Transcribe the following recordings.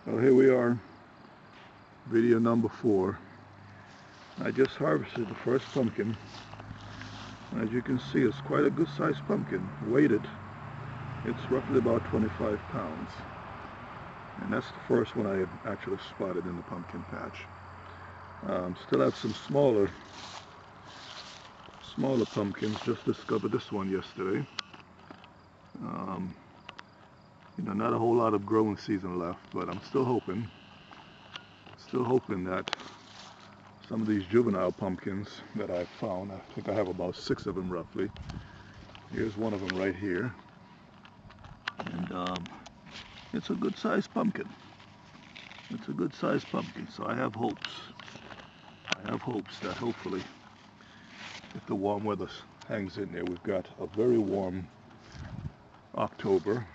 Well, here we are, video number 4. I just harvested the first pumpkin. As you can see, it's quite a good sized pumpkin. Weighted, it's roughly about 25 pounds. And that's the first one I had actually spotted in the pumpkin patch. Still have some smaller pumpkins. Just discovered this one yesterday. Not a whole lot of growing season left, but I'm still hoping that some of these juvenile pumpkins that I've found, I think I have about 6 of them roughly. Here's one of them right here, and it's a good sized pumpkin. It's a good sized pumpkin, so I have hopes. That hopefully, if the warm weather hangs in there, we've got a very warm October.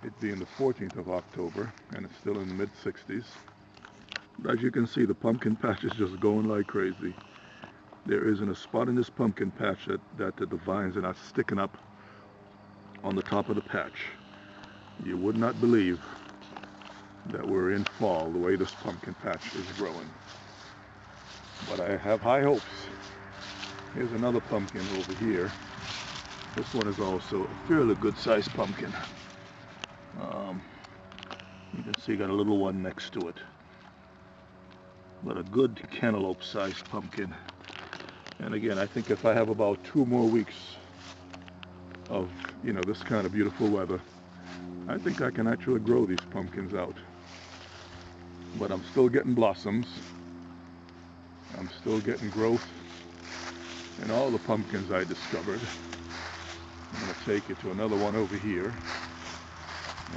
It being the 14th of October, and it's still in the mid-60s. But as you can see, the pumpkin patch is just going like crazy. There isn't a spot in this pumpkin patch that the vines are not sticking up on the top of the patch. You would not believe that we're in fall the way this pumpkin patch is growing. But I have high hopes. Here's another pumpkin over here. This one is also a fairly good sized pumpkin. You can see got a little one next to it, but a good cantaloupe sized pumpkin. And again, I think if I have about 2 more weeks of this kind of beautiful weather, I think I can actually grow these pumpkins out. But I'm still getting blossoms, I'm still getting growth in all the pumpkins I discovered. I'm going to take it to another one over here.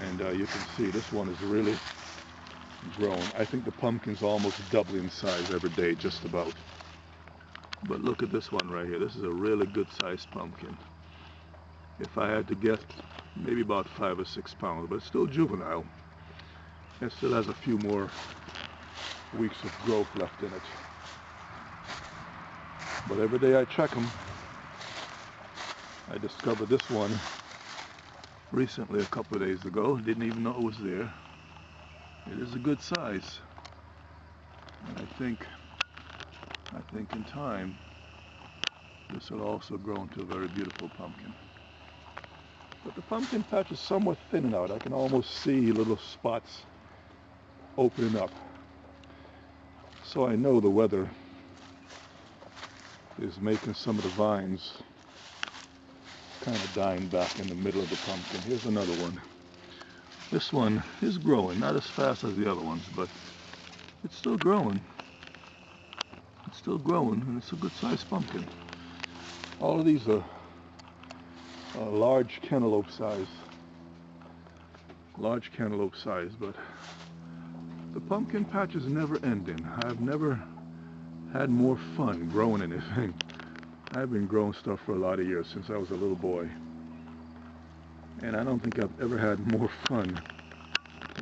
And you can see this one is really grown. I think the pumpkin's almost doubling in size every day, just about. But look at this one right here. This is a really good sized pumpkin. If I had to guess, maybe about 5 or 6 pounds, but it's still juvenile. It still has a few more weeks of growth left in it. But every day I check them. I discovered this one recently, a couple of days ago. Didn't even know it was there. It is a good size, and I think in time this will also grow into a very beautiful pumpkin. But the pumpkin patch is somewhat thinning out. I can almost see little spots opening up, so I know the weather is making some of the vines kind of dying back in the middle of the pumpkin. Here's another one. This one is growing, not as fast as the other ones, but it's still growing. It's still growing, and it's a good sized pumpkin. All of these are large cantaloupe size, but the pumpkin patch is never ending. I've never had more fun growing anything. I've been growing stuff for a lot of years, since I was a little boy. And I don't think I've ever had more fun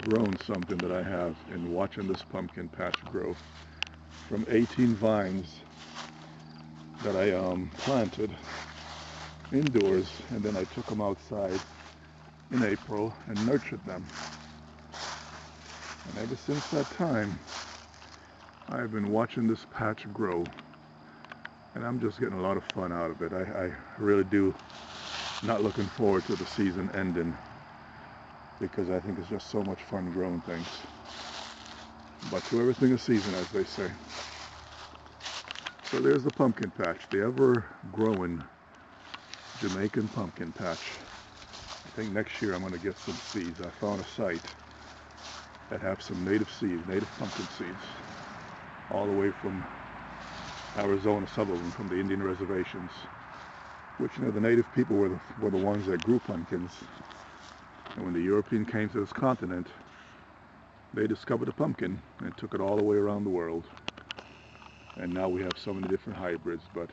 growing something that I have in watching this pumpkin patch grow. From 18 vines that I planted indoors, and then I took them outside in April and nurtured them. And ever since that time, I've been watching this patch grow. And I'm just getting a lot of fun out of it. I really do. Not looking forward to the season ending, because I think it's just so much fun growing things. But to everything a season, as they say. So there's the pumpkin patch, the ever-growing Jamaican pumpkin patch. I think next year I'm going to get some seeds. I found a site that have some native seeds, native pumpkin seeds, all the way from Arizona, some of them from the Indian reservations, which the native people were the ones that grew pumpkins. And when the European came to this continent, they discovered a pumpkin and took it all the way around the world. And now we have so many different hybrids. But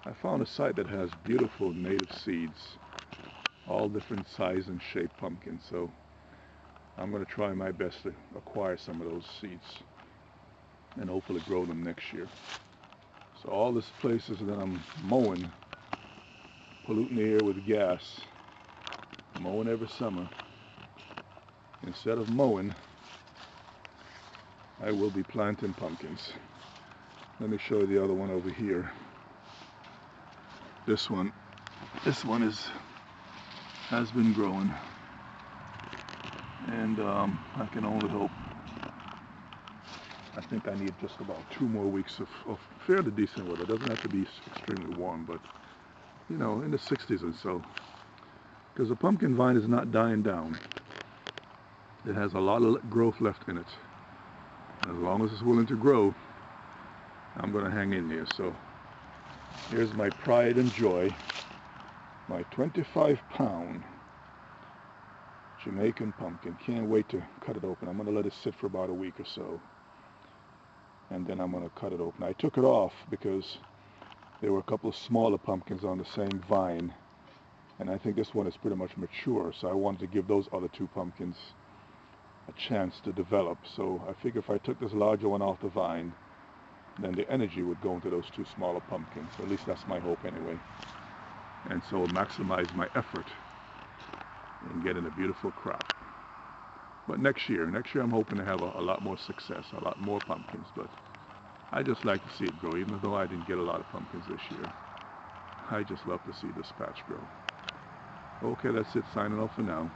I found a site that has beautiful native seeds, all different size and shape pumpkins. So I'm going to try my best to acquire some of those seeds and hopefully grow them next year. So all these places that I'm mowing, polluting the air with gas, mowing every summer, instead of mowing, I will be planting pumpkins. Let me show you the other one over here. This one has been growing, and I can only hope. I think I need just about 2 more weeks of fairly decent weather. It doesn't have to be extremely warm, but you know, in the 60s and so. Because the pumpkin vine is not dying down. It has a lot of growth left in it. And as long as it's willing to grow, I'm going to hang in there. So here's my pride and joy, my 25-pound Jamaican pumpkin. Can't wait to cut it open. I'm going to let it sit for about a week or so, and then I'm going to cut it open. I took it off because there were a couple of smaller pumpkins on the same vine, and I think this one is pretty much mature, so I wanted to give those other 2 pumpkins a chance to develop. So I figure if I took this larger one off the vine, then the energy would go into those 2 smaller pumpkins. At least that's my hope anyway. And so maximize my effort in getting a beautiful crop. But next year I'm hoping to have a lot more success, a lot more pumpkins. But I just like to see it grow, even though I didn't get a lot of pumpkins this year. I just love to see this patch grow. Okay, that's it. Signing off for now.